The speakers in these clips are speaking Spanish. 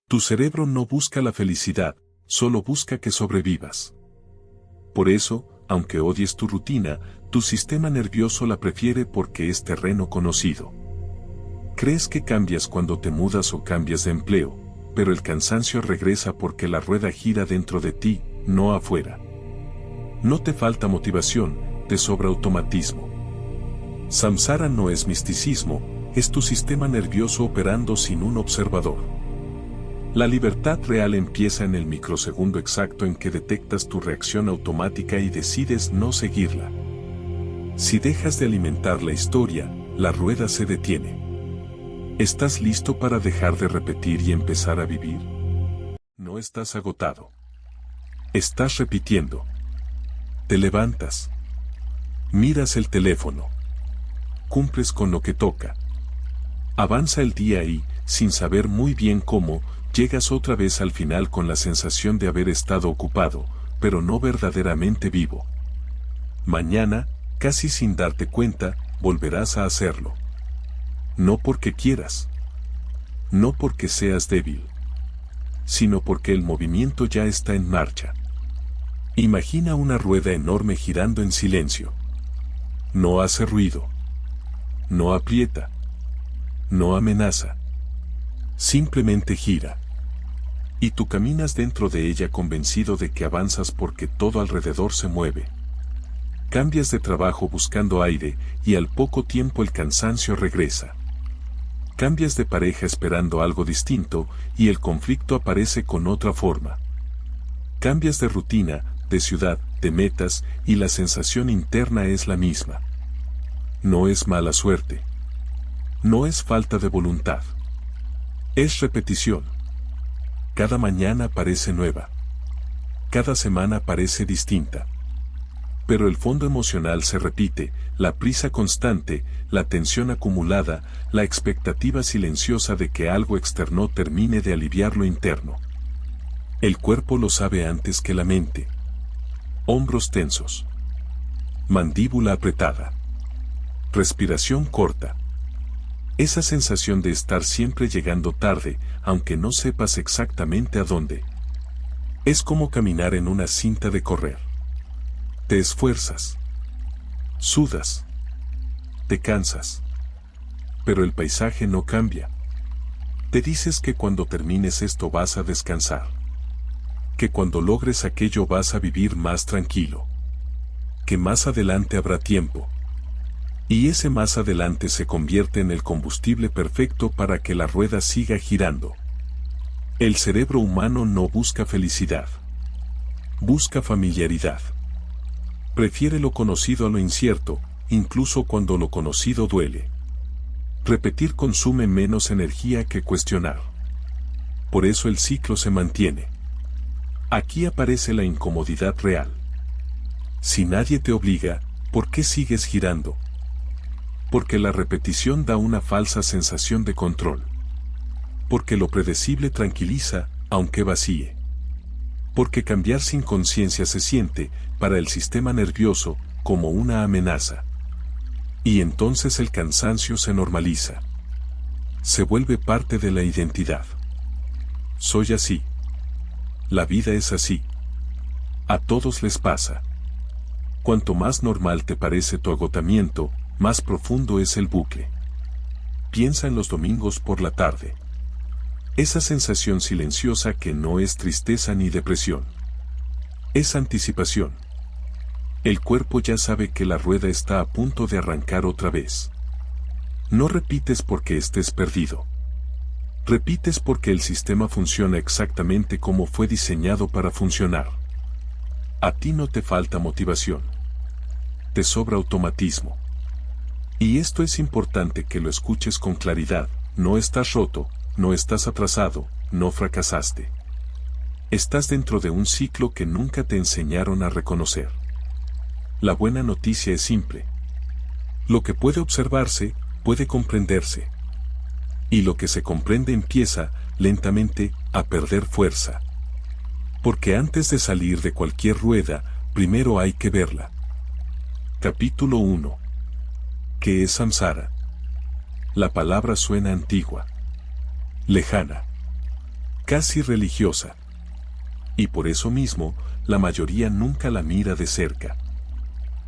Tu cerebro no busca la felicidad, solo busca que sobrevivas. Por eso, aunque odies tu rutina, tu sistema nervioso la prefiere porque es terreno conocido. Crees que cambias cuando te mudas o cambias de empleo, pero el cansancio regresa porque la rueda gira dentro de ti, no afuera. No te falta motivación, te sobra automatismo. Samsara no es misticismo, es tu sistema nervioso operando sin un observador. La libertad real empieza en el microsegundo exacto en que detectas tu reacción automática y decides no seguirla. Si dejas de alimentar la historia, la rueda se detiene. ¿Estás listo para dejar de repetir y empezar a vivir? No estás agotado. Estás repitiendo. Te levantas. Miras el teléfono. Cumples con lo que toca. Avanza el día y, sin saber muy bien cómo, llegas otra vez al final con la sensación de haber estado ocupado, pero no verdaderamente vivo. Mañana, casi sin darte cuenta, volverás a hacerlo. No porque quieras. No porque seas débil. Sino porque el movimiento ya está en marcha. Imagina una rueda enorme girando en silencio. No hace ruido. No aprieta. No amenaza. Simplemente gira. Y tú caminas dentro de ella convencido de que avanzas porque todo alrededor se mueve. Cambias de trabajo buscando aire y al poco tiempo el cansancio regresa. Cambias de pareja esperando algo distinto y el conflicto aparece con otra forma. Cambias de rutina, de ciudad, de metas y la sensación interna es la misma. No es mala suerte. No es falta de voluntad. Es repetición. Cada mañana parece nueva. Cada semana parece distinta. Pero el fondo emocional se repite, la prisa constante, la tensión acumulada, la expectativa silenciosa de que algo externo termine de aliviar lo interno. El cuerpo lo sabe antes que la mente. Hombros tensos. Mandíbula apretada. Respiración corta. Esa sensación de estar siempre llegando tarde, aunque no sepas exactamente a dónde. Es como caminar en una cinta de correr. Te esfuerzas. Sudas. Te cansas. Pero el paisaje no cambia. Te dices que cuando termines esto vas a descansar. Que cuando logres aquello vas a vivir más tranquilo. Que más adelante habrá tiempo. Y ese más adelante se convierte en el combustible perfecto para que la rueda siga girando. El cerebro humano no busca felicidad. Busca familiaridad. Prefiere lo conocido a lo incierto, incluso cuando lo conocido duele. Repetir consume menos energía que cuestionar. Por eso el ciclo se mantiene. Aquí aparece la incomodidad real. Si nadie te obliga, ¿por qué sigues girando? Porque la repetición da una falsa sensación de control. Porque lo predecible tranquiliza, aunque vacíe. Porque cambiar sin conciencia se siente, para el sistema nervioso, como una amenaza. Y entonces el cansancio se normaliza. Se vuelve parte de la identidad. Soy así. La vida es así. A todos les pasa. Cuanto más normal te parece tu agotamiento, más profundo es el bucle. Piensa en los domingos por la tarde. Esa sensación silenciosa que no es tristeza ni depresión. Es anticipación. El cuerpo ya sabe que la rueda está a punto de arrancar otra vez. No repites porque estés perdido. Repites porque el sistema funciona exactamente como fue diseñado para funcionar. A ti no te falta motivación. Te sobra automatismo. Y esto es importante que lo escuches con claridad, no estás roto, no estás atrasado, no fracasaste. Estás dentro de un ciclo que nunca te enseñaron a reconocer. La buena noticia es simple. Lo que puede observarse, puede comprenderse. Y lo que se comprende empieza, lentamente, a perder fuerza. Porque antes de salir de cualquier rueda, primero hay que verla. Capítulo 1. ¿Qué es samsara? La palabra suena antigua. Lejana. casi religiosa. Y por eso mismo, la mayoría nunca la mira de cerca.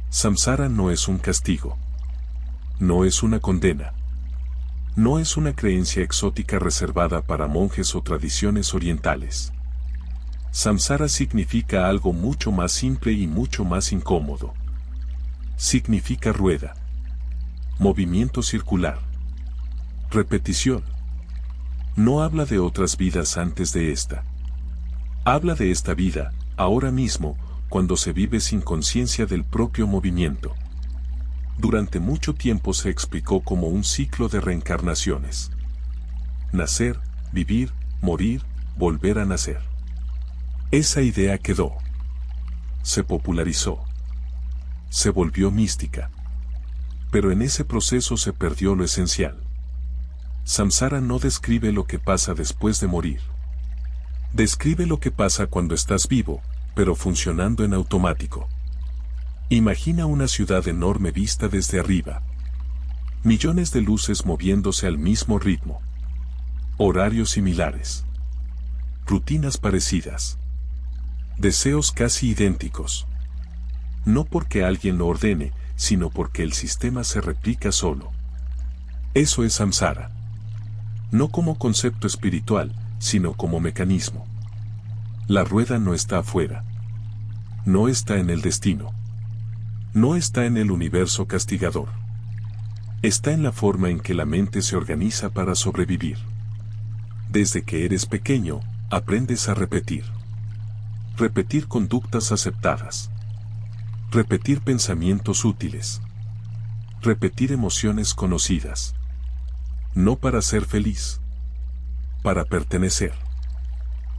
Samsara no es un castigo. No es una condena. No es una creencia exótica reservada para monjes o tradiciones orientales. Samsara significa algo mucho más simple y mucho más incómodo. Significa rueda. Movimiento circular. Repetición. No habla de otras vidas antes de esta. Habla de esta vida, ahora mismo, cuando se vive sin conciencia del propio movimiento. Durante mucho tiempo se explicó como un ciclo de reencarnaciones. Nacer, vivir, morir, volver a nacer. Esa idea quedó. Se popularizó. Se volvió mística. Pero en ese proceso se perdió lo esencial. Samsara no describe lo que pasa después de morir. Describe lo que pasa cuando estás vivo, pero funcionando en automático. Imagina una ciudad enorme vista desde arriba. Millones de luces moviéndose al mismo ritmo. Horarios similares. Rutinas parecidas. Deseos casi idénticos. No porque alguien lo ordene, sino porque el sistema se replica solo. Eso es samsara. No como concepto espiritual, sino como mecanismo. La rueda no está afuera. No está en el destino. No está en el universo castigador. Está en la forma en que la mente se organiza para sobrevivir. Desde que eres pequeño, aprendes a repetir. Repetir conductas aceptadas. Repetir pensamientos útiles. Repetir emociones conocidas. No para ser feliz. Para pertenecer.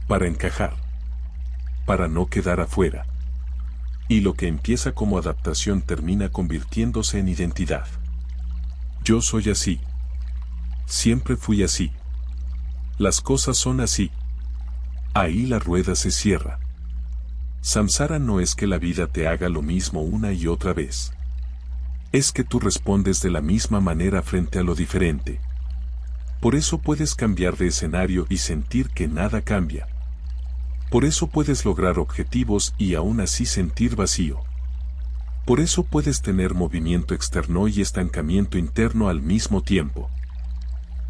Para encajar. Para no quedar afuera. Y lo que empieza como adaptación termina convirtiéndose en identidad. Yo soy así. Siempre fui así. Las cosas son así. Ahí la rueda se cierra. Samsara no es que la vida te haga lo mismo una y otra vez. Es que tú respondes de la misma manera frente a lo diferente. Por eso puedes cambiar de escenario y sentir que nada cambia. Por eso puedes lograr objetivos y aún así sentir vacío. Por eso puedes tener movimiento externo y estancamiento interno al mismo tiempo.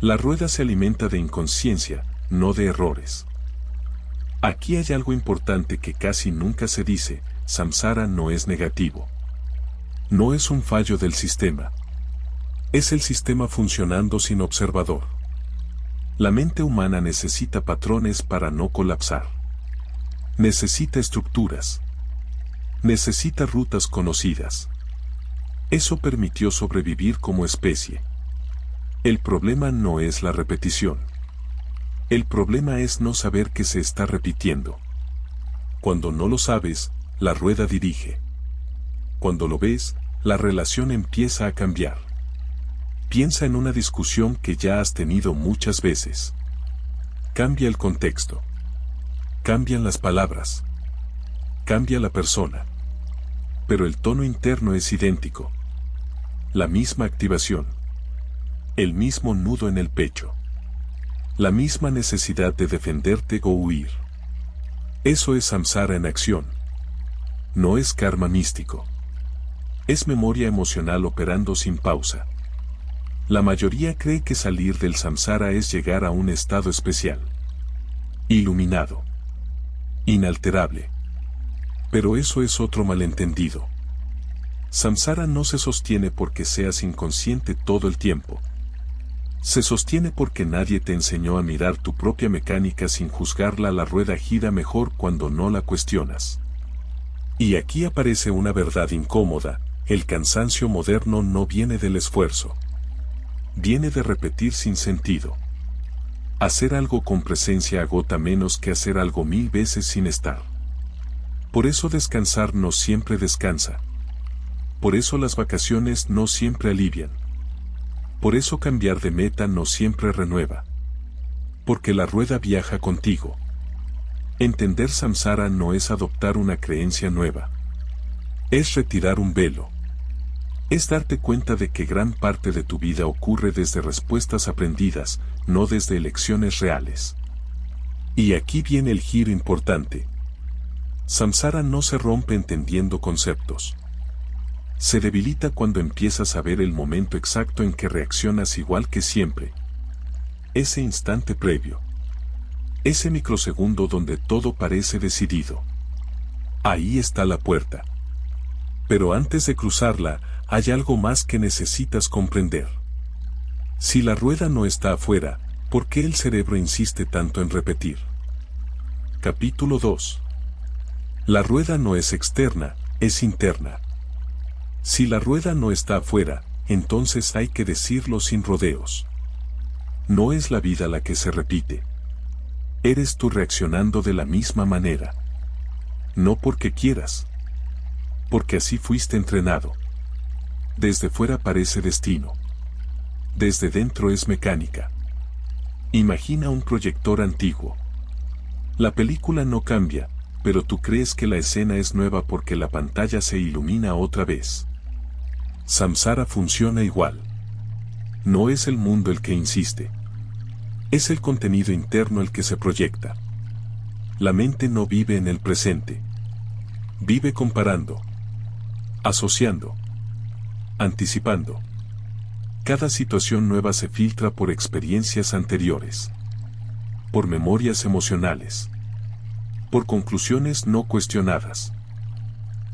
La rueda se alimenta de inconsciencia, no de errores. Aquí hay algo importante que casi nunca se dice: samsara no es negativo. No es un fallo del sistema. Es el sistema funcionando sin observador. La mente humana necesita patrones para no colapsar. Necesita estructuras. Necesita rutas conocidas. Eso permitió sobrevivir como especie. El problema no es la repetición. El problema es no saber que se está repitiendo. Cuando no lo sabes, la rueda dirige. Cuando lo ves, la relación empieza a cambiar. Piensa en una discusión que ya has tenido muchas veces. Cambia el contexto. Cambian las palabras. Cambia la persona. Pero el tono interno es idéntico. La misma activación. El mismo nudo en el pecho. La misma necesidad de defenderte o huir. Eso es samsara en acción. No es karma místico. Es memoria emocional operando sin pausa. La mayoría cree que salir del samsara es llegar a un estado especial. Iluminado. Inalterable. Pero eso es otro malentendido. Samsara no se sostiene porque seas inconsciente todo el tiempo. Se sostiene porque nadie te enseñó a mirar tu propia mecánica sin juzgarla. La rueda gira mejor cuando no la cuestionas. Y aquí aparece una verdad incómoda: el cansancio moderno no viene del esfuerzo. Viene de repetir sin sentido. Hacer algo con presencia agota menos que hacer algo 1000 veces sin estar. Por eso descansar no siempre descansa. Por eso las vacaciones no siempre alivian. Por eso cambiar de meta no siempre renueva. Porque la rueda viaja contigo. Entender samsara no es adoptar una creencia nueva. Es retirar un velo. Es darte cuenta de que gran parte de tu vida ocurre desde respuestas aprendidas, no desde elecciones reales. Y aquí viene el giro importante. Samsara no se rompe entendiendo conceptos. Se debilita cuando empiezas a ver el momento exacto en que reaccionas igual que siempre. Ese instante previo. Ese microsegundo donde todo parece decidido. Ahí está la puerta. Pero antes de cruzarla, hay algo más que necesitas comprender. Si la rueda no está afuera, ¿por qué el cerebro insiste tanto en repetir? Capítulo 2. La rueda no es externa, es interna. Si la rueda no está afuera, entonces hay que decirlo sin rodeos. No es la vida la que se repite. Eres tú reaccionando de la misma manera. No porque quieras. Porque así fuiste entrenado. Desde fuera parece destino. Desde dentro es mecánica. Imagina un proyector antiguo. La película no cambia, pero tú crees que la escena es nueva porque la pantalla se ilumina otra vez. Samsara funciona igual. No es el mundo el que insiste. Es el contenido interno el que se proyecta. La mente no vive en el presente. Vive comparando, asociando, anticipando. Cada situación nueva se filtra por experiencias anteriores, por memorias emocionales, por conclusiones no cuestionadas.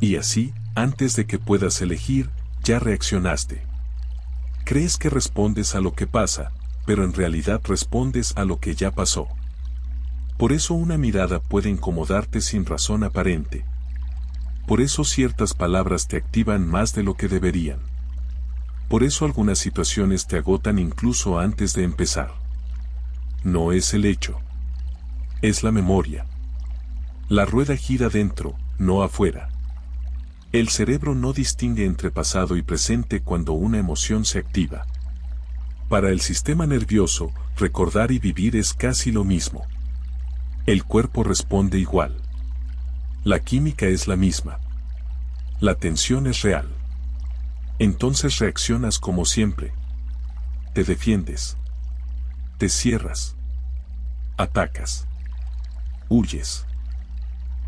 Y así, antes de que puedas elegir, ya reaccionaste. Crees que respondes a lo que pasa, pero en realidad respondes a lo que ya pasó. Por eso una mirada puede incomodarte sin razón aparente. Por eso ciertas palabras te activan más de lo que deberían. Por eso algunas situaciones te agotan incluso antes de empezar. No es el hecho. Es la memoria. La rueda gira dentro, no afuera. El cerebro no distingue entre pasado y presente cuando una emoción se activa. Para el sistema nervioso, recordar y vivir es casi lo mismo. El cuerpo responde igual. La química es la misma. La tensión es real. Entonces reaccionas como siempre. Te defiendes. Te cierras. Atacas. Huyes.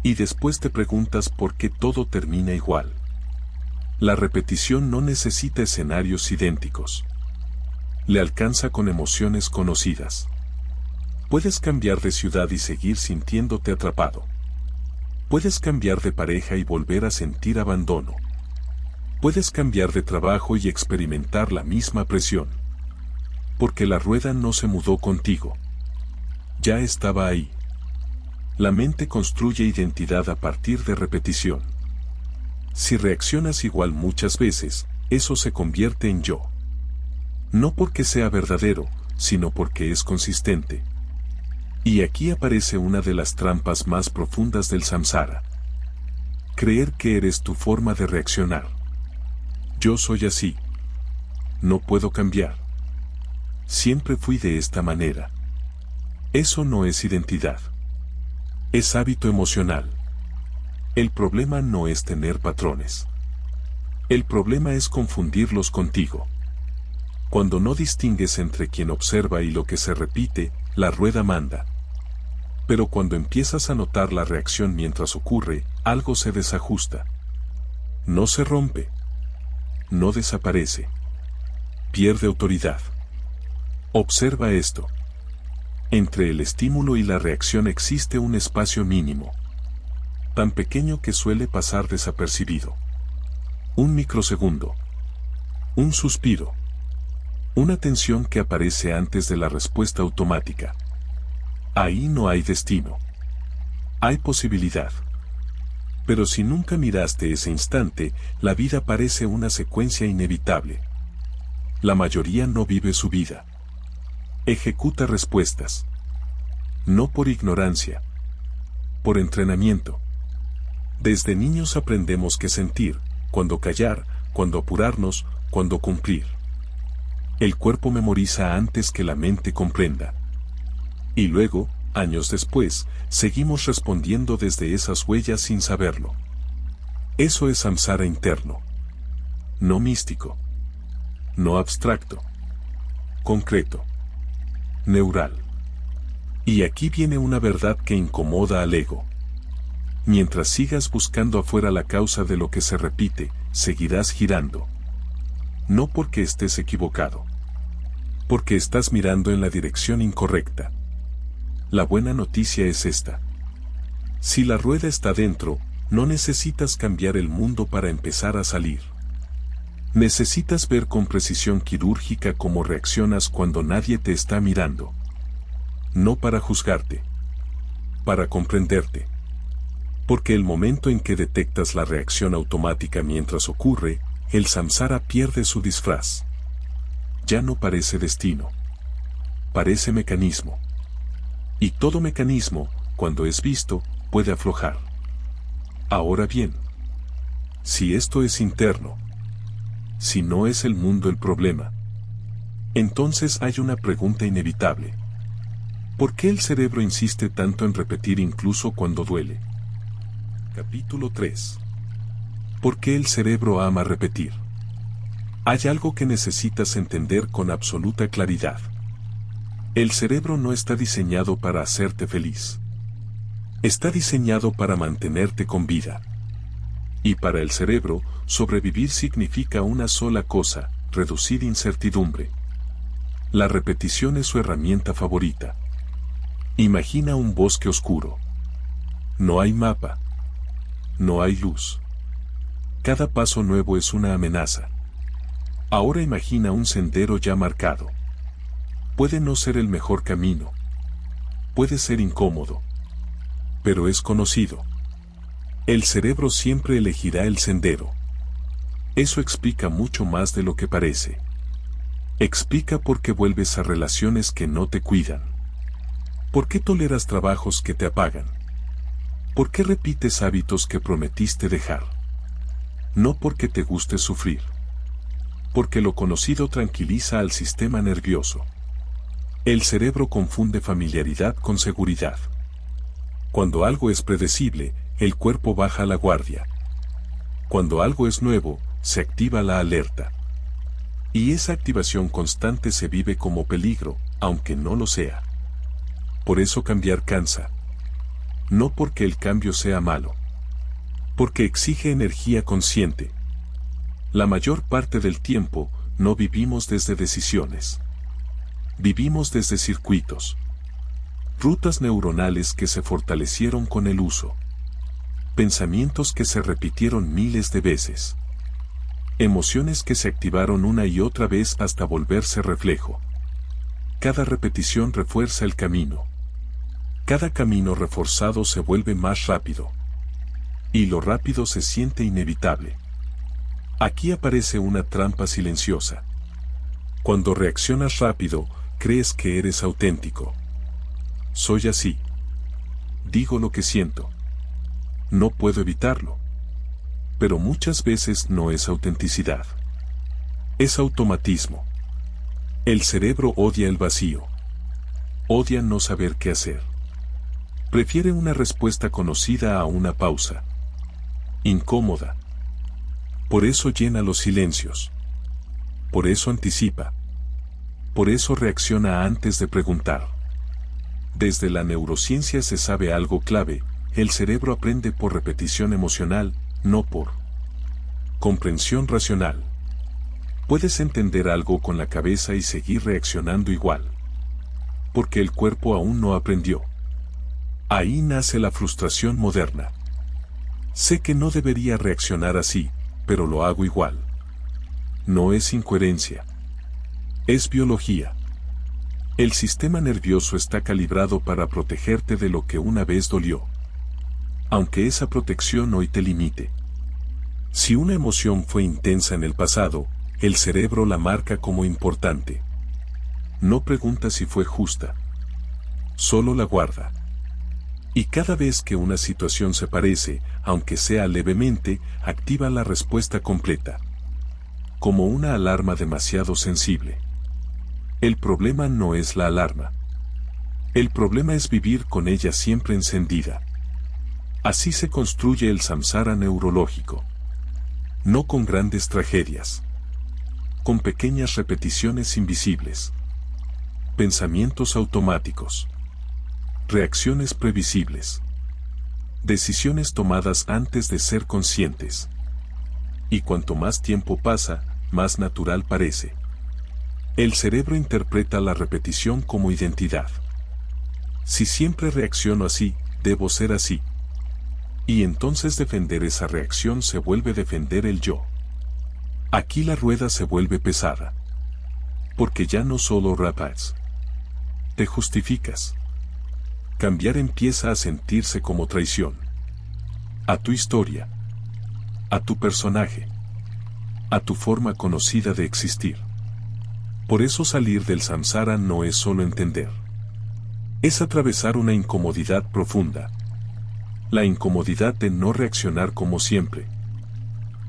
Y después te preguntas por qué todo termina igual. La repetición no necesita escenarios idénticos. Le alcanza con emociones conocidas. Puedes cambiar de ciudad y seguir sintiéndote atrapado. Puedes cambiar de pareja y volver a sentir abandono. Puedes cambiar de trabajo y experimentar la misma presión. Porque la rueda no se mudó contigo. Ya estaba ahí. La mente construye identidad a partir de repetición. Si reaccionas igual muchas veces, eso se convierte en yo. No porque sea verdadero, sino porque es consistente. Y aquí aparece una de las trampas más profundas del samsara. Creer que eres tu forma de reaccionar. Yo soy así. No puedo cambiar. Siempre fui de esta manera. Eso no es identidad. Es hábito emocional. El problema no es tener patrones. El problema es confundirlos contigo. Cuando no distingues entre quien observa y lo que se repite, la rueda manda. Pero cuando empiezas a notar la reacción mientras ocurre, algo se desajusta. No se rompe. No desaparece. Pierde autoridad. Observa esto. Entre el estímulo y la reacción existe un espacio mínimo. Tan pequeño que suele pasar desapercibido. Un microsegundo. Un suspiro. Una tensión que aparece antes de la respuesta automática. Ahí no hay destino. Hay posibilidad. Pero si nunca miraste ese instante, la vida parece una secuencia inevitable. La mayoría no vive su vida. Ejecuta respuestas. No por ignorancia. Por entrenamiento. Desde niños aprendemos qué sentir, cuándo callar, cuándo apurarnos, cuándo cumplir. El cuerpo memoriza antes que la mente comprenda. Y luego, años después, seguimos respondiendo desde esas huellas sin saberlo. Eso es samsara interno. No místico. No abstracto. Concreto. Neural. Y aquí viene una verdad que incomoda al ego. Mientras sigas buscando afuera la causa de lo que se repite, seguirás girando. No porque estés equivocado. Porque estás mirando en la dirección incorrecta. La buena noticia es esta. Si la rueda está dentro, no necesitas cambiar el mundo para empezar a salir. Necesitas ver con precisión quirúrgica cómo reaccionas cuando nadie te está mirando. No para juzgarte. Para comprenderte. Porque el momento en que detectas la reacción automática mientras ocurre, el samsara pierde su disfraz. Ya no parece destino. Parece mecanismo. Y todo mecanismo, cuando es visto, puede aflojar. Ahora bien, si esto es interno, si no es el mundo el problema, entonces hay una pregunta inevitable. ¿Por qué el cerebro insiste tanto en repetir incluso cuando duele? Capítulo 3. ¿Por qué el cerebro ama repetir? Hay algo que necesitas entender con absoluta claridad. El cerebro no está diseñado para hacerte feliz. Está diseñado para mantenerte con vida. Y para el cerebro, sobrevivir significa una sola cosa: reducir incertidumbre. La repetición es su herramienta favorita. Imagina un bosque oscuro. No hay mapa. No hay luz. Cada paso nuevo es una amenaza. Ahora imagina un sendero ya marcado. Puede no ser el mejor camino. Puede ser incómodo. Pero es conocido. El cerebro siempre elegirá el sendero. Eso explica mucho más de lo que parece. Explica por qué vuelves a relaciones que no te cuidan. ¿Por qué toleras trabajos que te apagan? ¿Por qué repites hábitos que prometiste dejar? No porque te guste sufrir. Porque lo conocido tranquiliza al sistema nervioso. El cerebro confunde familiaridad con seguridad. Cuando algo es predecible, el cuerpo baja la guardia. Cuando algo es nuevo, se activa la alerta. Y esa activación constante se vive como peligro, aunque no lo sea. Por eso cambiar cansa. No porque el cambio sea malo. Porque exige energía consciente. La mayor parte del tiempo, no vivimos desde decisiones. Vivimos desde circuitos. Rutas neuronales que se fortalecieron con el uso. Pensamientos que se repitieron miles de veces. Emociones que se activaron una y otra vez hasta volverse reflejo. Cada repetición refuerza el camino. Cada camino reforzado se vuelve más rápido. Y lo rápido se siente inevitable. Aquí aparece una trampa silenciosa. Cuando reaccionas rápido, crees que eres auténtico. Soy así. Digo lo que siento. No puedo evitarlo. Pero muchas veces no es autenticidad. Es automatismo. El cerebro odia el vacío. Odia no saber qué hacer. Prefiere una respuesta conocida a una pausa. Incómoda. Por eso llena los silencios. Por eso anticipa. Por eso reacciona antes de preguntar. Desde la neurociencia se sabe algo clave: el cerebro aprende por repetición emocional, no por comprensión racional. Puedes entender algo con la cabeza y seguir reaccionando igual. Porque el cuerpo aún no aprendió. Ahí nace la frustración moderna. Sé que no debería reaccionar así, pero lo hago igual. No es incoherencia. Es biología. El sistema nervioso está calibrado para protegerte de lo que una vez dolió. Aunque esa protección hoy te limite. Si una emoción fue intensa en el pasado, el cerebro la marca como importante. No pregunta si fue justa. Solo la guarda. Y cada vez que una situación se parece, aunque sea levemente, activa la respuesta completa. Como una alarma demasiado sensible. El problema no es la alarma. El problema es vivir con ella siempre encendida. Así se construye el samsara neurológico. No con grandes tragedias. Con pequeñas repeticiones invisibles. Pensamientos automáticos. Reacciones previsibles. Decisiones tomadas antes de ser conscientes. Y cuanto más tiempo pasa, más natural parece. El cerebro interpreta la repetición como identidad. Si siempre reacciono así, debo ser así. Y entonces defender esa reacción se vuelve defender el yo. Aquí la rueda se vuelve pesada. Porque ya no solo rapas. Te justificas. Cambiar empieza a sentirse como traición. A tu historia. A tu personaje. A tu forma conocida de existir. Por eso salir del samsara no es solo entender. Es atravesar una incomodidad profunda. La incomodidad de no reaccionar como siempre.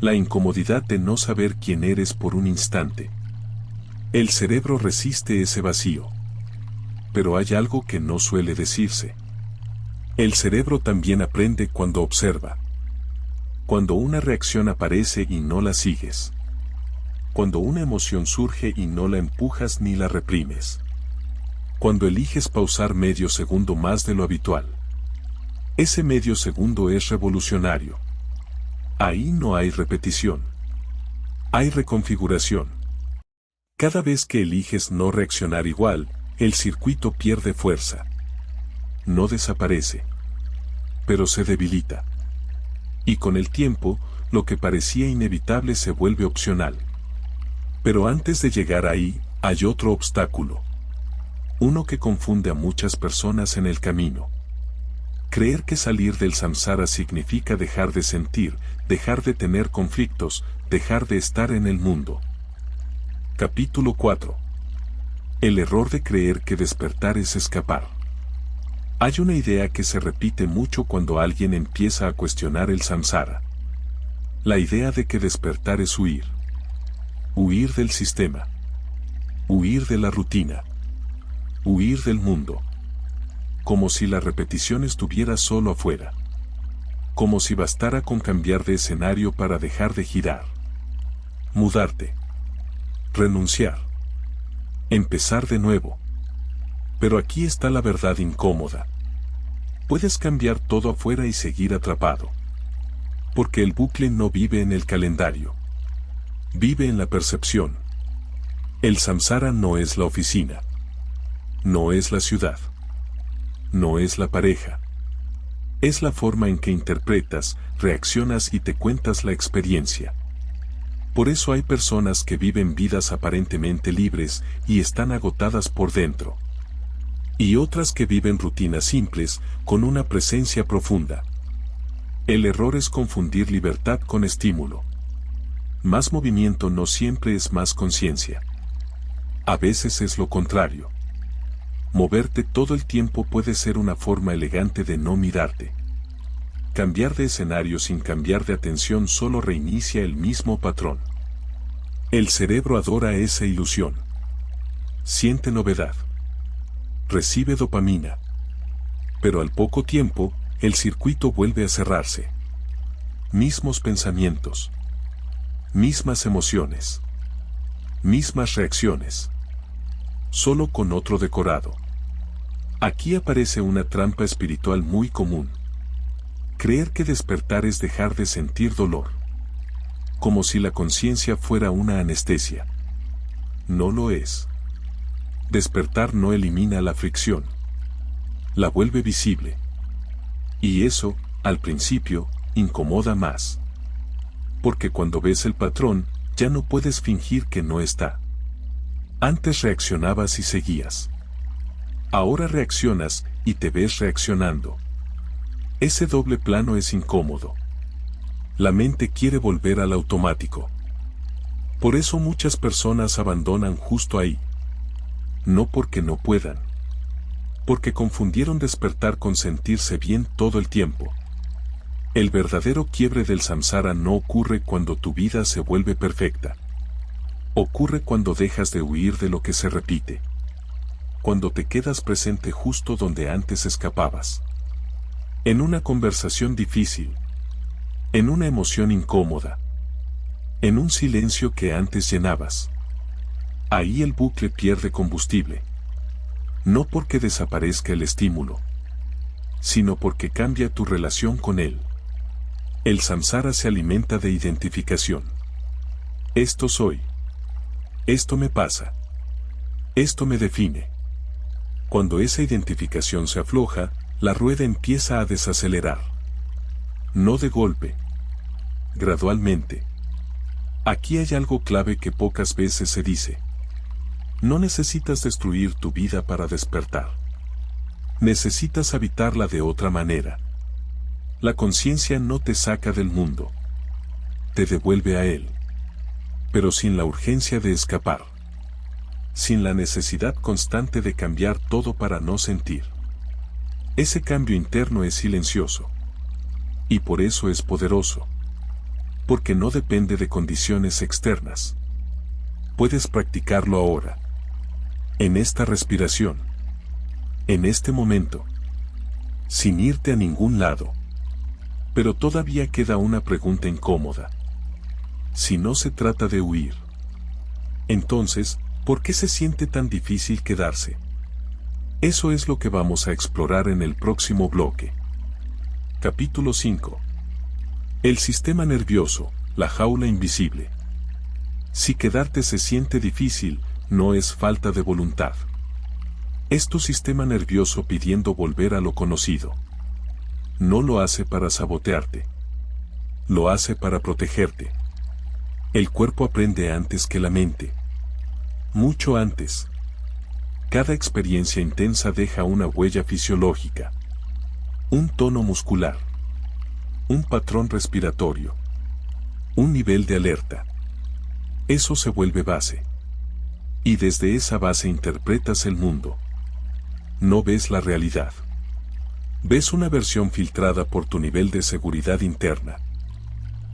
La incomodidad de no saber quién eres por un instante. El cerebro resiste ese vacío. Pero hay algo que no suele decirse. El cerebro también aprende cuando observa. Cuando una reacción aparece y no la sigues. Cuando una emoción surge y no la empujas ni la reprimes. Cuando eliges pausar medio segundo más de lo habitual. Ese medio segundo es revolucionario. Ahí no hay repetición. Hay reconfiguración. Cada vez que eliges no reaccionar igual, el circuito pierde fuerza. No desaparece. Pero se debilita. Y con el tiempo, lo que parecía inevitable se vuelve opcional. Pero antes de llegar ahí, hay otro obstáculo. Uno que confunde a muchas personas en el camino. Creer que salir del samsara significa dejar de sentir, dejar de tener conflictos, dejar de estar en el mundo. Capítulo 4. El error de creer que despertar es escapar. Hay una idea que se repite mucho cuando alguien empieza a cuestionar el samsara. La idea de que despertar es huir. Huir del sistema. Huir de la rutina. Huir del mundo. Como si la repetición estuviera solo afuera. Como si bastara con cambiar de escenario para dejar de girar. Mudarte. Renunciar. Empezar de nuevo. Pero aquí está la verdad incómoda. Puedes cambiar todo afuera y seguir atrapado. Porque el bucle no vive en el calendario. Vive en la percepción. El samsara no es la oficina. No es la ciudad. No es la pareja. Es la forma en que interpretas, reaccionas y te cuentas la experiencia. Por eso hay personas que viven vidas aparentemente libres y están agotadas por dentro. Y otras que viven rutinas simples, con una presencia profunda. El error es confundir libertad con estímulo. Más movimiento no siempre es más conciencia. A veces es lo contrario. Moverte todo el tiempo puede ser una forma elegante de no mirarte. Cambiar de escenario sin cambiar de atención solo reinicia el mismo patrón. El cerebro adora esa ilusión. Siente novedad. Recibe dopamina. Pero al poco tiempo, el circuito vuelve a cerrarse. Mismos pensamientos. Mismas emociones. Mismas reacciones. Solo con otro decorado. Aquí aparece una trampa espiritual muy común. Creer que despertar es dejar de sentir dolor. Como si la conciencia fuera una anestesia. No lo es. Despertar no elimina la fricción. La vuelve visible. Y eso, al principio, incomoda más. Porque cuando ves el patrón, ya no puedes fingir que no está. Antes reaccionabas y seguías. Ahora reaccionas y te ves reaccionando. Ese doble plano es incómodo. La mente quiere volver al automático. Por eso muchas personas abandonan justo ahí. No porque no puedan. Porque confundieron despertar con sentirse bien todo el tiempo. El verdadero quiebre del samsara no ocurre cuando tu vida se vuelve perfecta. Ocurre cuando dejas de huir de lo que se repite. Cuando te quedas presente justo donde antes escapabas. En una conversación difícil. En una emoción incómoda. En un silencio que antes llenabas. Ahí el bucle pierde combustible. No porque desaparezca el estímulo. sino porque cambia tu relación con él. El samsara se alimenta de identificación. Esto soy. Esto me pasa. Esto me define. Cuando esa identificación se afloja, la rueda empieza a desacelerar. No de golpe. Gradualmente. Aquí hay algo clave que pocas veces se dice. No necesitas destruir tu vida para despertar. Necesitas habitarla de otra manera. La conciencia no te saca del mundo. Te devuelve a él. Pero sin la urgencia de escapar. Sin la necesidad constante de cambiar todo para no sentir. Ese cambio interno es silencioso. Y por eso es poderoso. Porque no depende de condiciones externas. Puedes practicarlo ahora. En esta respiración. En este momento. Sin irte a ningún lado. Pero todavía queda una pregunta incómoda. Si no se trata de huir, entonces, ¿por qué se siente tan difícil quedarse? Eso es lo que vamos a explorar en el próximo bloque. Capítulo 5. El sistema nervioso, la jaula invisible. Si quedarte se siente difícil, no es falta de voluntad. Es tu sistema nervioso pidiendo volver a lo conocido. No lo hace para sabotearte. Lo hace para protegerte. El cuerpo aprende antes que la mente. Mucho antes. Cada experiencia intensa deja una huella fisiológica. Un tono muscular. Un patrón respiratorio. Un nivel de alerta. Eso se vuelve base. Y desde esa base interpretas el mundo. No ves la realidad. Ves una versión filtrada por tu nivel de seguridad interna.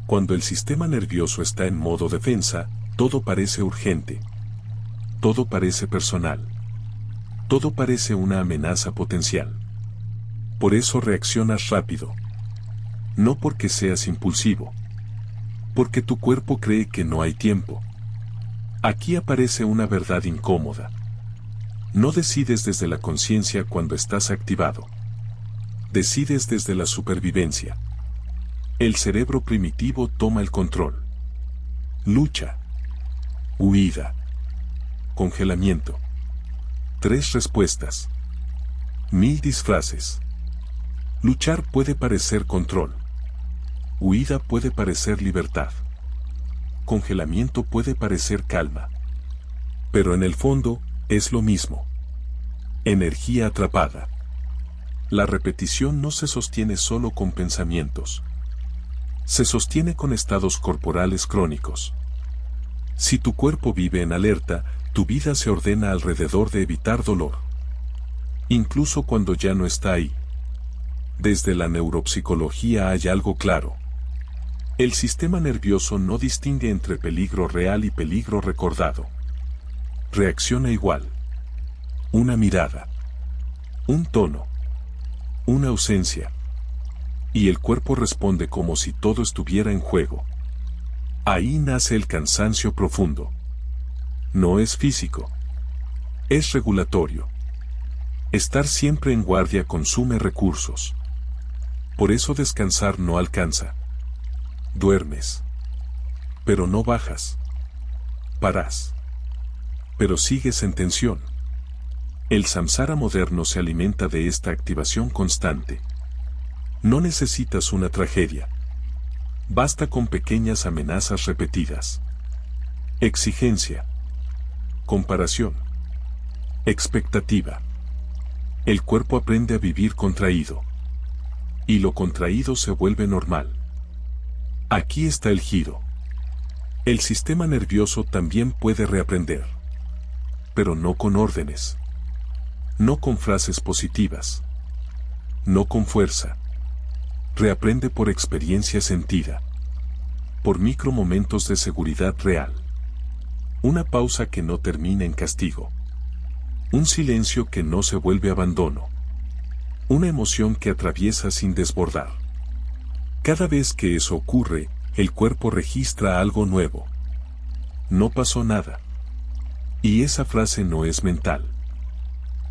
Cuando el sistema nervioso está en modo defensa, todo parece urgente. Todo parece personal. Todo parece una amenaza potencial. Por eso reaccionas rápido. No porque seas impulsivo. Porque tu cuerpo cree que no hay tiempo. Aquí aparece una verdad incómoda. No decides desde la conciencia cuando estás activado. Decides desde la supervivencia. El cerebro primitivo toma el control. Lucha. Huida. Congelamiento. 3 respuestas. 1000 disfraces. Luchar puede parecer control. Huida puede parecer libertad. Congelamiento puede parecer calma. Pero en el fondo, es lo mismo. Energía atrapada. La repetición no se sostiene solo con pensamientos. Se sostiene con estados corporales crónicos. Si tu cuerpo vive en alerta, tu vida se ordena alrededor de evitar dolor. Incluso cuando ya no está ahí. Desde la neuropsicología hay algo claro. El sistema nervioso no distingue entre peligro real y peligro recordado. Reacciona igual. Una mirada. Un tono. Una ausencia. Y el cuerpo responde como si todo estuviera en juego. Ahí nace el cansancio profundo. No es físico. Es regulatorio. Estar siempre en guardia consume recursos. Por eso descansar no alcanza. Duermes. Pero no bajas. Paras. Pero sigues en tensión. El samsara moderno se alimenta de esta activación constante. No necesitas una tragedia. Basta con pequeñas amenazas repetidas. Exigencia. Comparación. Expectativa. El cuerpo aprende a vivir contraído. Y lo contraído se vuelve normal. Aquí está el giro. El sistema nervioso también puede reaprender. Pero no con órdenes. No con frases positivas. No con fuerza. Reaprende por experiencia sentida. Por micromomentos de seguridad real. Una pausa que no termina en castigo. Un silencio que no se vuelve abandono. Una emoción que atraviesa sin desbordar. Cada vez que eso ocurre, el cuerpo registra algo nuevo. No pasó nada. Y esa frase no es mental.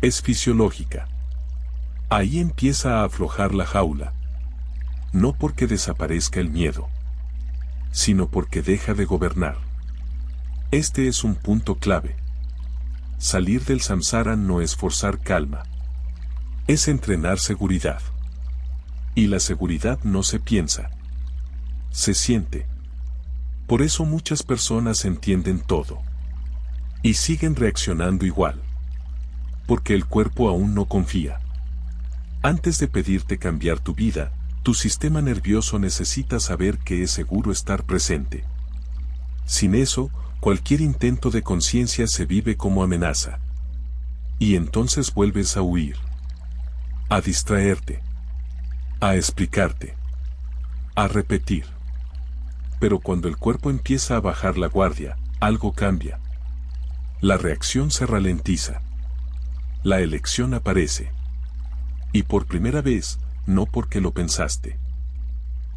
Es fisiológica. Ahí empieza a aflojar la jaula. No porque desaparezca el miedo, sino porque deja de gobernar. Este es un punto clave. Salir del samsara no es forzar calma. Es entrenar seguridad. Y la seguridad no se piensa. Se siente. Por eso muchas personas entienden todo. Y siguen reaccionando igual. Porque el cuerpo aún no confía. Antes de pedirte cambiar tu vida, tu sistema nervioso necesita saber que es seguro estar presente. Sin eso, cualquier intento de conciencia se vive como amenaza. Y entonces vuelves a huir. A distraerte. A explicarte. A repetir. Pero cuando el cuerpo empieza a bajar la guardia, algo cambia. La reacción se ralentiza. La elección aparece. Y por primera vez, no porque lo pensaste,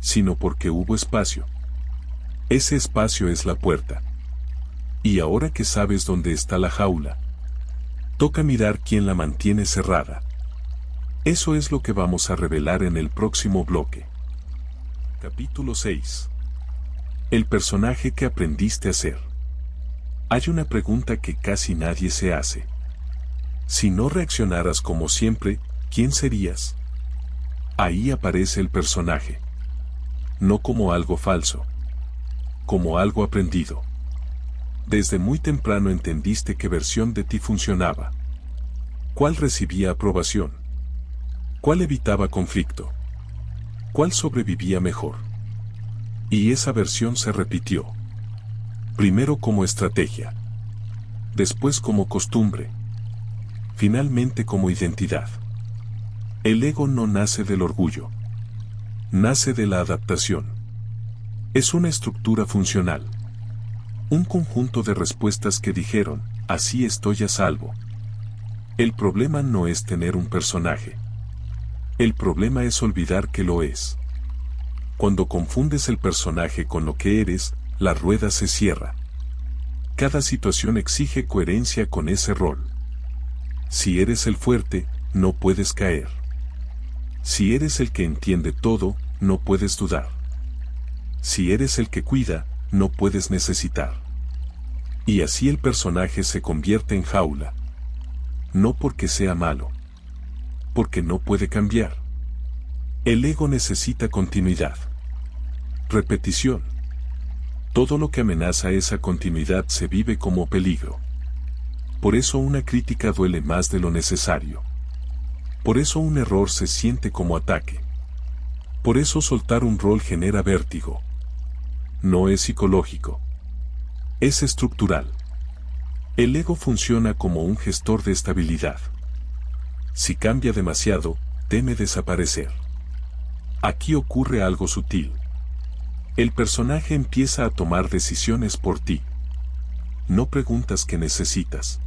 sino porque hubo espacio. Ese espacio es la puerta. Y ahora que sabes dónde está la jaula, toca mirar quién la mantiene cerrada. Eso es lo que vamos a revelar en el próximo bloque. Capítulo 6. El personaje que aprendiste a ser. Hay una pregunta que casi nadie se hace. Si no reaccionaras como siempre, ¿quién serías? Ahí aparece el personaje. No como algo falso. Como algo aprendido. Desde muy temprano entendiste qué versión de ti funcionaba. ¿Cuál recibía aprobación? ¿Cuál evitaba conflicto? ¿Cuál sobrevivía mejor? Y esa versión se repitió. Primero como estrategia. Después como costumbre. Finalmente como identidad. El ego no nace del orgullo. Nace de la adaptación. Es una estructura funcional. Un conjunto de respuestas que dijeron, así estoy a salvo. El problema no es tener un personaje. El problema es olvidar que lo es. Cuando confundes el personaje con lo que eres, la rueda se cierra. Cada situación exige coherencia con ese rol. Si eres el fuerte, no puedes caer. Si eres el que entiende todo, no puedes dudar. Si eres el que cuida, no puedes necesitar. Y así el personaje se convierte en jaula. No porque sea malo. Porque no puede cambiar. El ego necesita continuidad. Repetición. Todo lo que amenaza esa continuidad se vive como peligro. Por eso una crítica duele más de lo necesario. Por eso un error se siente como ataque. Por eso soltar un rol genera vértigo. No es psicológico. Es estructural. El ego funciona como un gestor de estabilidad. Si cambia demasiado, teme desaparecer. Aquí ocurre algo sutil. El personaje empieza a tomar decisiones por ti. No preguntas qué necesitas.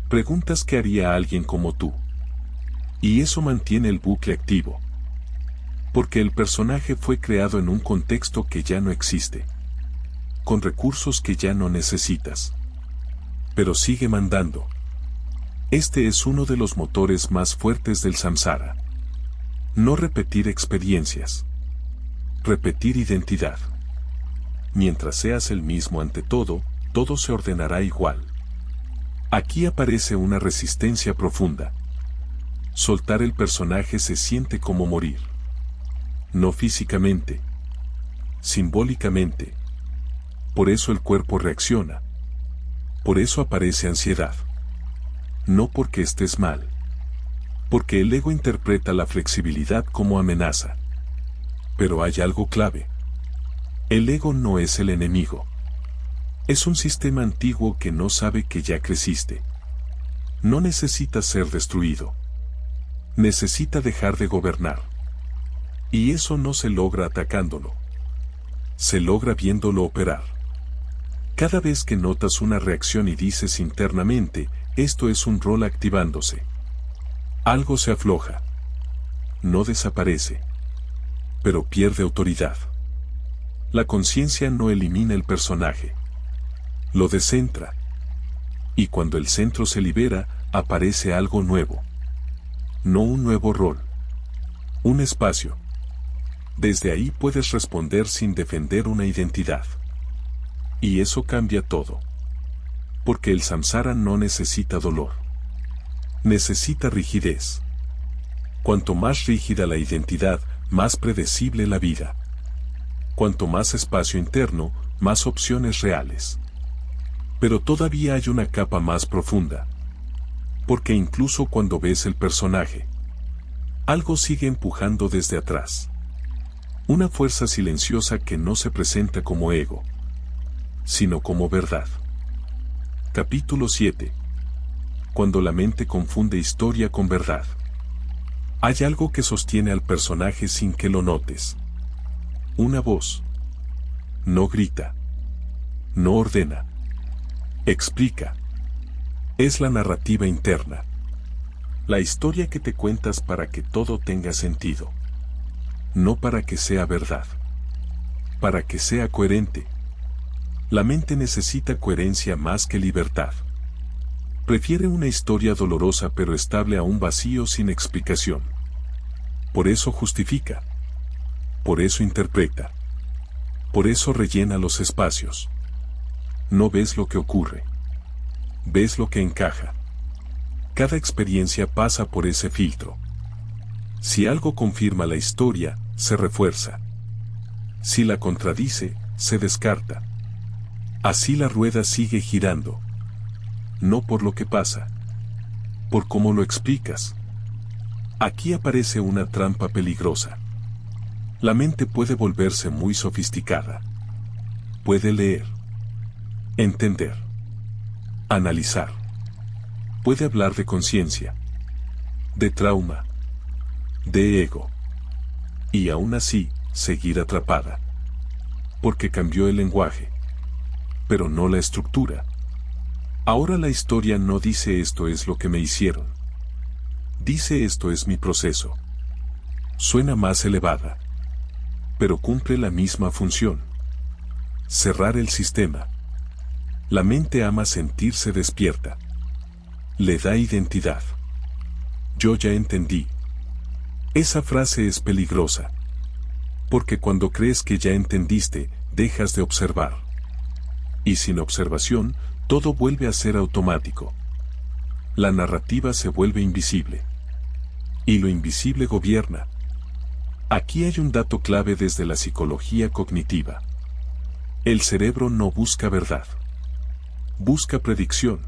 Preguntas qué haría alguien como tú. Y eso mantiene el bucle activo. Porque el personaje fue creado en un contexto que ya no existe. Con recursos que ya no necesitas. Pero sigue mandando. Este es uno de los motores más fuertes del samsara. No repetir experiencias. Repetir identidad. Mientras seas el mismo ante todo, todo se ordenará igual. Aquí aparece una resistencia profunda. Soltar el personaje se siente como morir. No físicamente. Simbólicamente. Por eso el cuerpo reacciona. Por eso aparece ansiedad. No porque estés mal. Porque el ego interpreta la flexibilidad como amenaza. Pero hay algo clave. El ego no es el enemigo. Es un sistema antiguo que no sabe que ya creciste. No necesita ser destruido. Necesita dejar de gobernar. Y eso no se logra atacándolo. Se logra viéndolo operar. Cada vez que notas una reacción y dices internamente, esto es un rol activándose. Algo se afloja. No desaparece. Pero pierde autoridad. La conciencia no elimina el personaje. Lo descentra. Y cuando el centro se libera, aparece algo nuevo. no un nuevo rol. Un espacio. Desde ahí puedes responder sin defender una identidad. Y eso cambia todo. Porque el samsara no necesita dolor. Necesita rigidez. Cuanto más rígida la identidad, más predecible la vida. Cuanto más espacio interno, más opciones reales. Pero todavía hay una capa más profunda. Porque incluso cuando ves el personaje, algo sigue empujando desde atrás. Una fuerza silenciosa que no se presenta como ego, sino como verdad. Capítulo 7. Cuando la mente confunde historia con verdad. Hay algo que sostiene al personaje sin que lo notes. Una voz. No grita. No ordena. Explica. Es la narrativa interna. La historia que te cuentas para que todo tenga sentido. No para que sea verdad. Para que sea coherente. La mente necesita coherencia más que libertad. Prefiere una historia dolorosa pero estable a un vacío sin explicación. Por eso justifica. Por eso interpreta. Por eso rellena los espacios. No ves lo que ocurre. Ves lo que encaja. Cada experiencia pasa por ese filtro. Si algo confirma la historia, se refuerza. Si la contradice, se descarta. Así la rueda sigue girando. No por lo que pasa. Por cómo lo explicas. Aquí aparece una trampa peligrosa. La mente puede volverse muy sofisticada. Puede leer. Entender. Analizar. Puede hablar de conciencia. De trauma. De ego. Y aún así, seguir atrapada. Porque cambió el lenguaje. Pero no la estructura. Ahora la historia no dice esto es lo que me hicieron. Dice esto es mi proceso. Suena más elevada. Pero cumple la misma función. Cerrar el sistema. La mente ama sentirse despierta. Le da identidad. Yo ya entendí. Esa frase es peligrosa. Porque cuando crees que ya entendiste, dejas de observar. Y sin observación, todo vuelve a ser automático. La narrativa se vuelve invisible. Y lo invisible gobierna. Aquí hay un dato clave desde la psicología cognitiva. El cerebro no busca verdad. Busca predicción.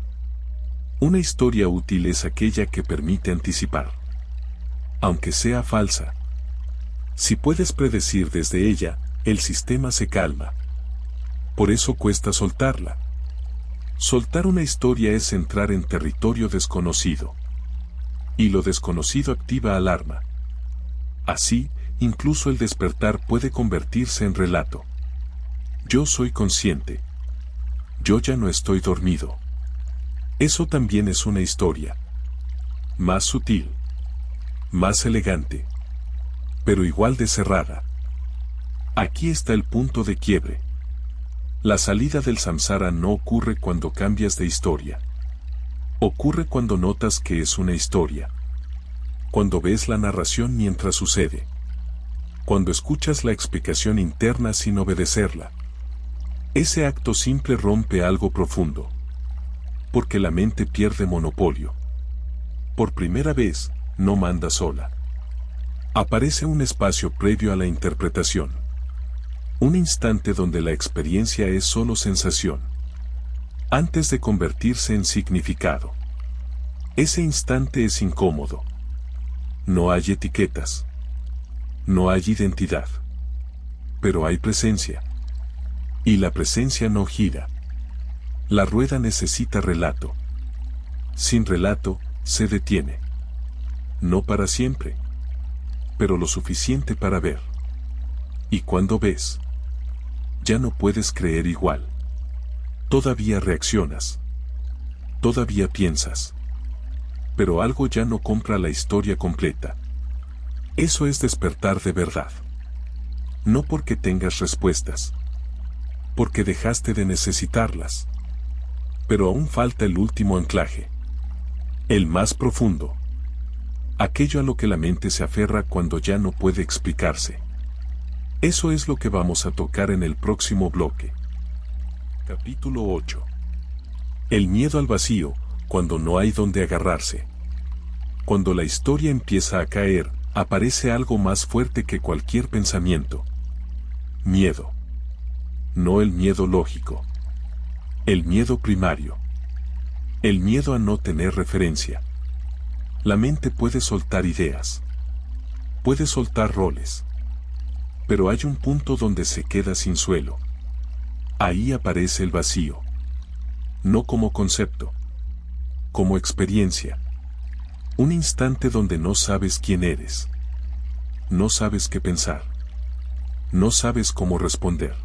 Una historia útil es aquella que permite anticipar. Aunque sea falsa. Si puedes predecir desde ella, el sistema se calma. Por eso cuesta soltarla. Soltar una historia es entrar en territorio desconocido. Y lo desconocido activa alarma. Así, incluso el despertar puede convertirse en relato. Yo soy consciente. Yo ya no estoy dormido. Eso también es una historia. Más sutil. Más elegante. Pero igual de cerrada. Aquí está el punto de quiebre. La salida del samsara no ocurre cuando cambias de historia. Ocurre cuando notas que es una historia. Cuando ves la narración mientras sucede. Cuando escuchas la explicación interna sin obedecerla. Ese acto simple rompe algo profundo. Porque la mente pierde monopolio. Por primera vez, no manda sola. Aparece un espacio previo a la interpretación. Un instante donde la experiencia es solo sensación. Antes de convertirse en significado. Ese instante es incómodo. No hay etiquetas. No hay identidad. Pero hay presencia. Y la presencia no gira. La rueda necesita relato. Sin relato, se detiene. No para siempre. Pero lo suficiente para ver. Y cuando ves, ya no puedes creer igual. Todavía reaccionas. Todavía piensas. Pero algo ya no compra la historia completa. Eso es despertar de verdad. No porque tengas respuestas. Porque dejaste de necesitarlas. Pero aún falta el último anclaje. El más profundo. aquello a lo que la mente se aferra cuando ya no puede explicarse. Eso es lo que vamos a tocar en el próximo bloque. Capítulo 8. El miedo al vacío, cuando no hay donde agarrarse. Cuando la historia empieza a caer, aparece algo más fuerte que cualquier pensamiento. Miedo. No el miedo lógico. El miedo primario. El miedo a no tener referencia. La mente puede soltar ideas. Puede soltar roles. Pero hay un punto donde se queda sin suelo. Ahí aparece el vacío. No como concepto. Como experiencia. Un instante donde no sabes quién eres. No sabes qué pensar. No sabes cómo responder.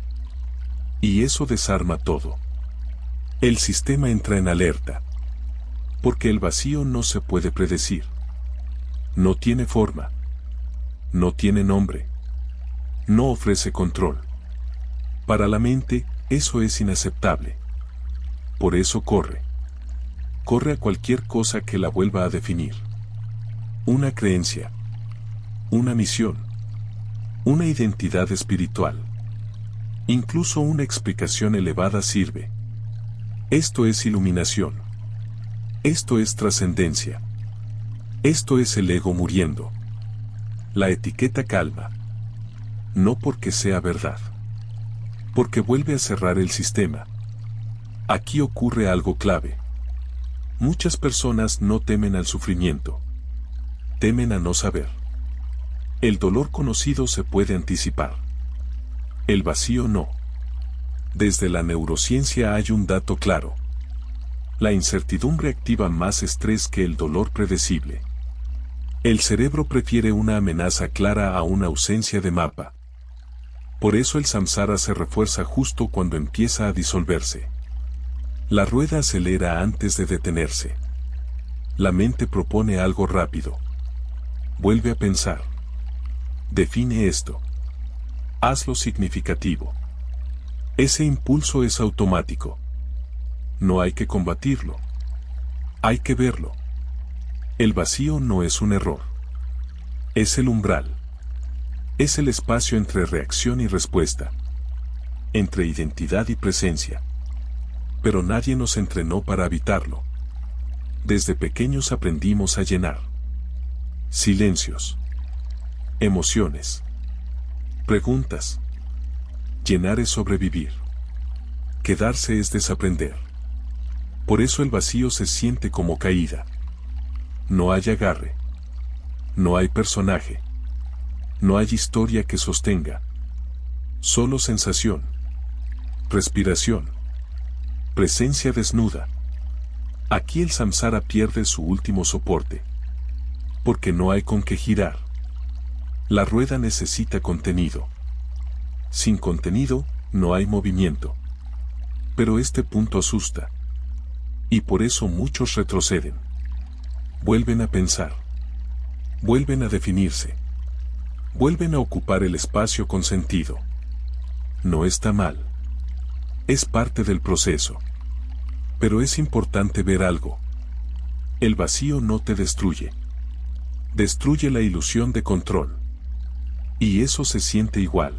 Y eso desarma todo. El sistema entra en alerta. Porque el vacío no se puede predecir. No tiene forma. No tiene nombre. No ofrece control. Para la mente, eso es inaceptable. Por eso corre. Corre a cualquier cosa que la vuelva a definir. Una creencia. Una misión. Una identidad espiritual. Incluso una explicación elevada sirve. Esto es iluminación. Esto es trascendencia. Esto es el ego muriendo. La etiqueta calma. No porque sea verdad. Porque vuelve a cerrar el sistema. Aquí ocurre algo clave. Muchas personas no temen al sufrimiento. Temen a no saber. El dolor conocido se puede anticipar. El vacío no. Desde la neurociencia hay un dato claro. La incertidumbre activa más estrés que el dolor predecible. El cerebro prefiere una amenaza clara a una ausencia de mapa. Por eso el samsara se refuerza justo cuando empieza a disolverse. La rueda acelera antes de detenerse. La mente propone algo rápido. Vuelve a pensar. Define esto. Hazlo significativo. Ese impulso es automático. No hay que combatirlo. Hay que verlo. El vacío no es un error. Es el umbral. Es el espacio entre reacción y respuesta. Entre identidad y presencia. Pero nadie nos entrenó para habitarlo. Desde pequeños aprendimos a llenar. Silencios. Emociones. Preguntas. Llenar es sobrevivir. Quedarse es desaprender. Por eso el vacío se siente como caída. No hay agarre. No hay personaje. No hay historia que sostenga. Solo sensación. Respiración. Presencia desnuda. Aquí el samsara pierde su último soporte. Porque no hay con qué girar. La rueda necesita contenido. Sin contenido, no hay movimiento. Pero este punto asusta. Y por eso muchos retroceden. Vuelven a pensar. Vuelven a definirse. Vuelven a ocupar el espacio con sentido. No está mal. Es parte del proceso. Pero es importante ver algo. El vacío no te destruye. Destruye la ilusión de control. Y eso se siente igual.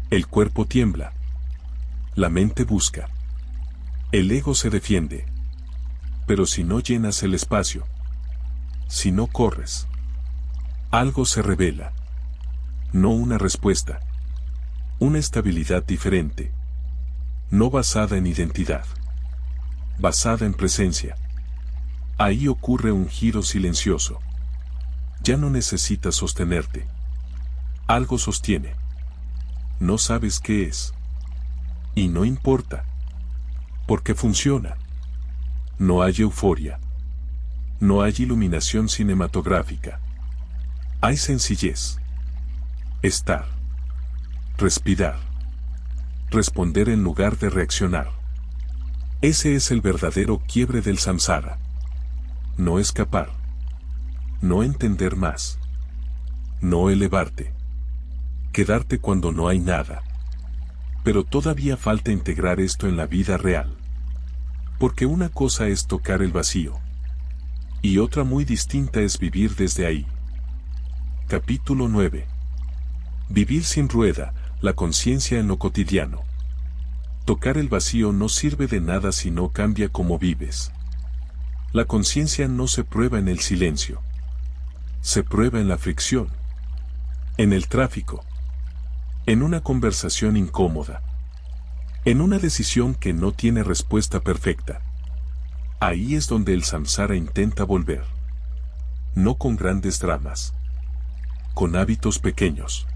El cuerpo tiembla. La mente busca. El ego se defiende. Pero si no llenas el espacio, si no corres, algo se revela. No una respuesta. Una estabilidad diferente. No basada en identidad. Basada en presencia. Ahí ocurre un giro silencioso. Ya no necesitas sostenerte. Algo sostiene. No sabes qué es. Y no importa. Porque funciona. No hay euforia. No hay iluminación cinematográfica. Hay sencillez. Estar. Respirar. Responder en lugar de reaccionar. Ese es el verdadero quiebre del samsara. No escapar. No entender más. No elevarte. Quedarte cuando no hay nada. Pero todavía falta integrar esto en la vida real. Porque una cosa es tocar el vacío. Y otra muy distinta es vivir desde ahí. Capítulo 9. Vivir sin rueda, la conciencia en lo cotidiano. Tocar el vacío no sirve de nada si no cambia cómo vives. La conciencia no se prueba en el silencio. Se prueba en la fricción. En el tráfico. En una conversación incómoda. En una decisión que no tiene respuesta perfecta. Ahí es donde el samsara intenta volver. No con grandes dramas. Con hábitos pequeños.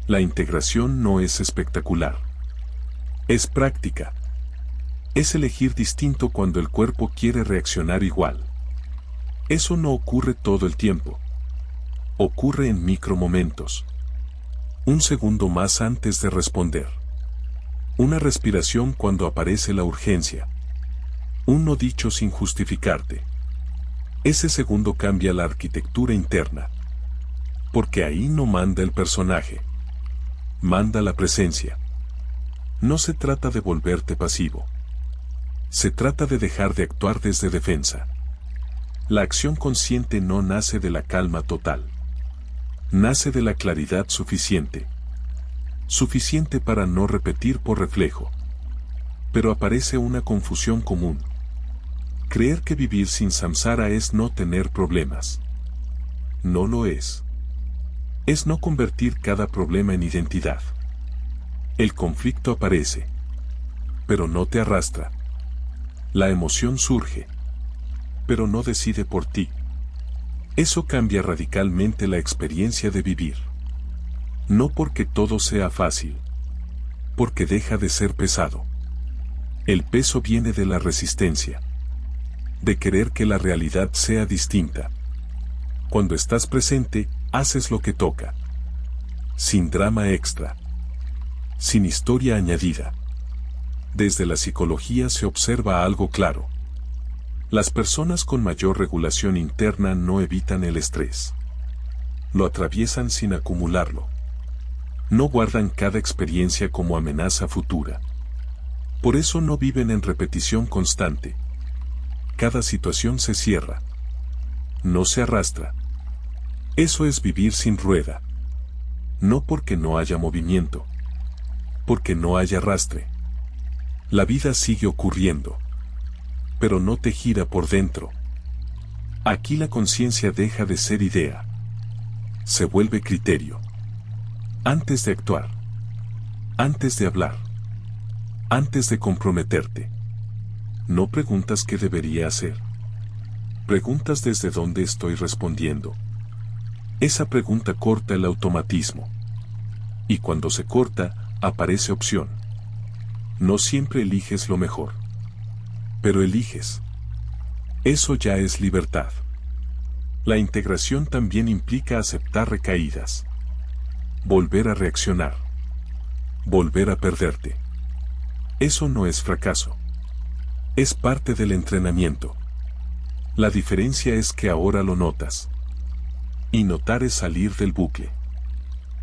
La integración no es espectacular. Es práctica. Es elegir distinto cuando el cuerpo quiere reaccionar igual. Eso no ocurre todo el tiempo. Ocurre en micromomentos. Un segundo más antes de responder. Una respiración cuando aparece la urgencia. Un no dicho sin justificarte. Ese segundo cambia la arquitectura interna. Porque ahí no manda el personaje. Manda la presencia. No se trata de volverte pasivo. Se trata de dejar de actuar desde defensa. La acción consciente no nace de la calma total. Nace de la claridad suficiente. Suficiente para no repetir por reflejo. Pero aparece una confusión común. Creer que vivir sin samsara es no tener problemas. No lo es. Es no convertir cada problema en identidad. El conflicto aparece. Pero no te arrastra. La emoción surge. Pero no decide por ti. Eso cambia radicalmente la experiencia de vivir. No porque todo sea fácil. Porque deja de ser pesado. El peso viene de la resistencia. De querer que la realidad sea distinta. Cuando estás presente, haces lo que toca. Sin drama extra. Sin historia añadida. Desde la psicología se observa algo claro. Las personas con mayor regulación interna no evitan el estrés. Lo atraviesan sin acumularlo. No guardan cada experiencia como amenaza futura. Por eso no viven en repetición constante. Cada situación se cierra. No se arrastra. Eso es vivir sin rueda. No porque no haya movimiento. Porque no haya arrastre. La vida sigue ocurriendo. Pero no te gira por dentro. Aquí la conciencia deja de ser idea. Se vuelve criterio. Antes de actuar. Antes de hablar. Antes de comprometerte. No preguntas qué debería hacer. Preguntas desde dónde estoy respondiendo. Esa pregunta corta el automatismo. Y cuando se corta, aparece opción. No siempre eliges lo mejor. Pero eliges. Eso ya es libertad. La integración también implica aceptar recaídas. Volver a reaccionar. Volver a perderte. Eso no es fracaso. Es parte del entrenamiento. La diferencia es que ahora lo notas. Y notar es salir del bucle.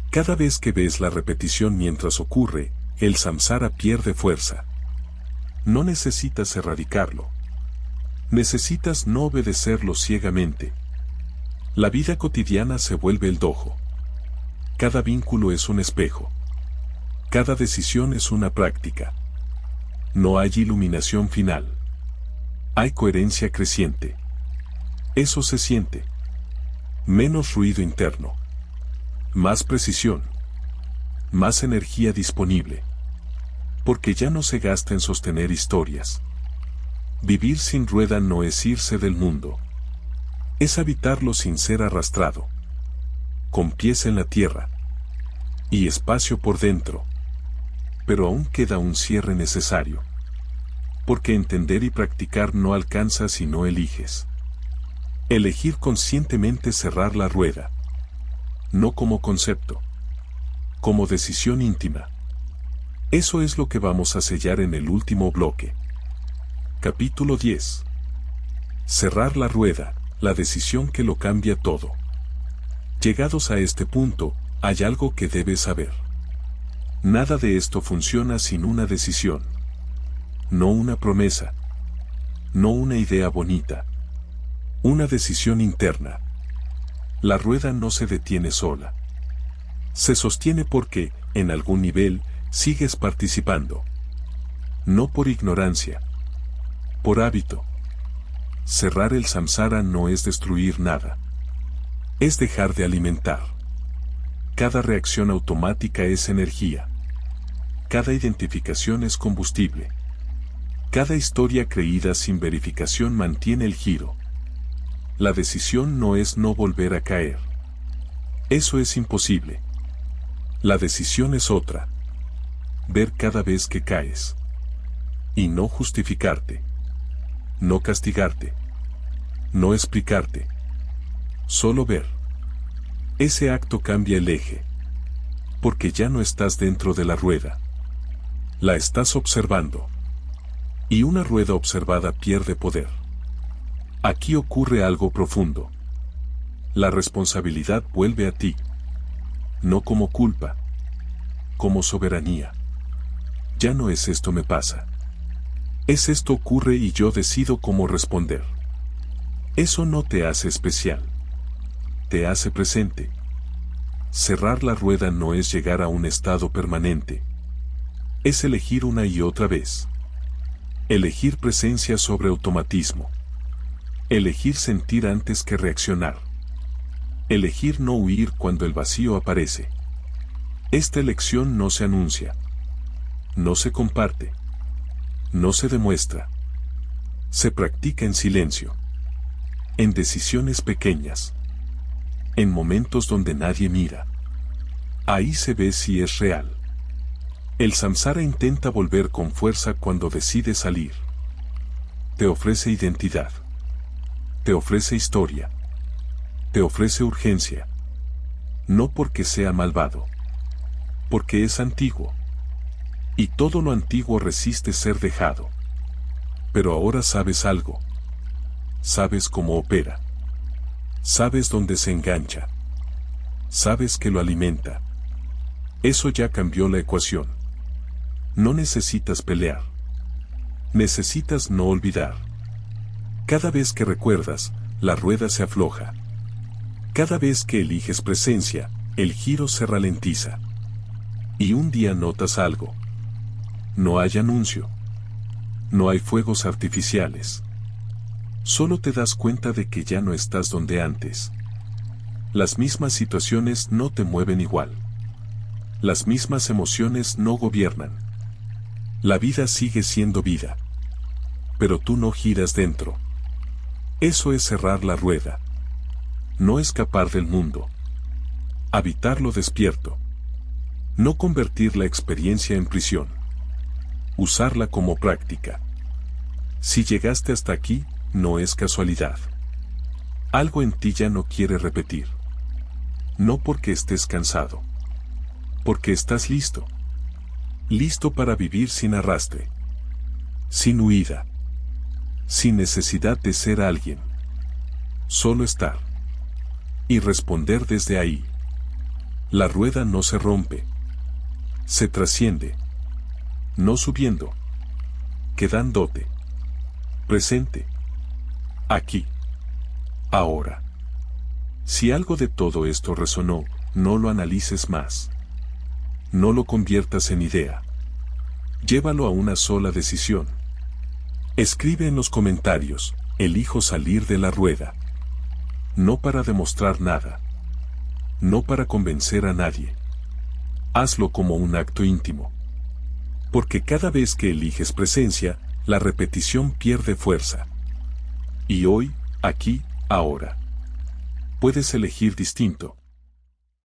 Cada vez que ves la repetición mientras ocurre, el samsara pierde fuerza. No necesitas erradicarlo. Necesitas no obedecerlo ciegamente. La vida cotidiana se vuelve el dojo. Cada vínculo es un espejo. Cada decisión es una práctica. No hay iluminación final. Hay coherencia creciente. Eso se siente. Menos ruido interno. Más precisión. Más energía disponible. Porque ya no se gasta en sostener historias. Vivir sin rueda no es irse del mundo. Es habitarlo sin ser arrastrado. Con pies en la tierra. Y espacio por dentro. Pero aún queda un cierre necesario. Porque entender y practicar no alcanza si no eliges. Elegir conscientemente cerrar la rueda. No como concepto. Como decisión íntima. Eso es lo que vamos a sellar en el último bloque. Capítulo 10. Cerrar la rueda, la decisión que lo cambia todo. Llegados a este punto, hay algo que debes saber. Nada de esto funciona sin una decisión. No una promesa. No una idea bonita. Una decisión interna. La rueda no se detiene sola. Se sostiene porque, en algún nivel, sigues participando. No por ignorancia. Por hábito. Cerrar el samsara no es destruir nada. Es dejar de alimentar. Cada reacción automática es energía. Cada identificación es combustible. Cada historia creída sin verificación mantiene el giro. La decisión no es no volver a caer. Eso es imposible. La decisión es otra. Ver cada vez que caes. Y no justificarte. No castigarte. No explicarte. Solo ver. Ese acto cambia el eje. Porque ya no estás dentro de la rueda. La estás observando. Y una rueda observada pierde poder. Aquí ocurre algo profundo. La responsabilidad vuelve a ti. No como culpa. Como soberanía. Ya no es esto me pasa. Es esto ocurre y yo decido cómo responder. Eso no te hace especial. Te hace presente. Cerrar la rueda no es llegar a un estado permanente. Es elegir una y otra vez. Elegir presencia sobre automatismo. Elegir sentir antes que reaccionar. Elegir no huir cuando el vacío aparece. Esta elección no se anuncia. No se comparte. No se demuestra. Se practica en silencio. En decisiones pequeñas. En momentos donde nadie mira. Ahí se ve si es real. El samsara intenta volver con fuerza cuando decide salir. Te ofrece identidad. Te ofrece historia. Te ofrece urgencia. No porque sea malvado. Porque es antiguo. Y todo lo antiguo resiste ser dejado. Pero ahora sabes algo. Sabes cómo opera. Sabes dónde se engancha. Sabes que lo alimenta. Eso ya cambió la ecuación. No necesitas pelear. Necesitas no olvidar. Cada vez que recuerdas, la rueda se afloja. Cada vez que eliges presencia, el giro se ralentiza. Y un día notas algo. No hay anuncio. No hay fuegos artificiales. Solo te das cuenta de que ya no estás donde antes. Las mismas situaciones no te mueven igual. Las mismas emociones no gobiernan. La vida sigue siendo vida. Pero tú no giras dentro. Eso es cerrar la rueda. No escapar del mundo. Habitarlo despierto. No convertir la experiencia en prisión. Usarla como práctica. Si llegaste hasta aquí, no es casualidad. Algo en ti ya no quiere repetir. No porque estés cansado. Porque estás listo. Listo para vivir sin arrastre. Sin huida. Sin necesidad de ser alguien. Solo estar. Y responder desde ahí. La rueda no se rompe. Se trasciende. No subiendo. Quedándote. Presente. Aquí. Ahora. Si algo de todo esto resonó, no lo analices más. No lo conviertas en idea. Llévalo a una sola decisión. Escribe en los comentarios, elijo salir de la rueda. No para demostrar nada. No para convencer a nadie. Hazlo como un acto íntimo. Porque cada vez que eliges presencia, la repetición pierde fuerza. Y hoy, aquí, ahora. Puedes elegir distinto.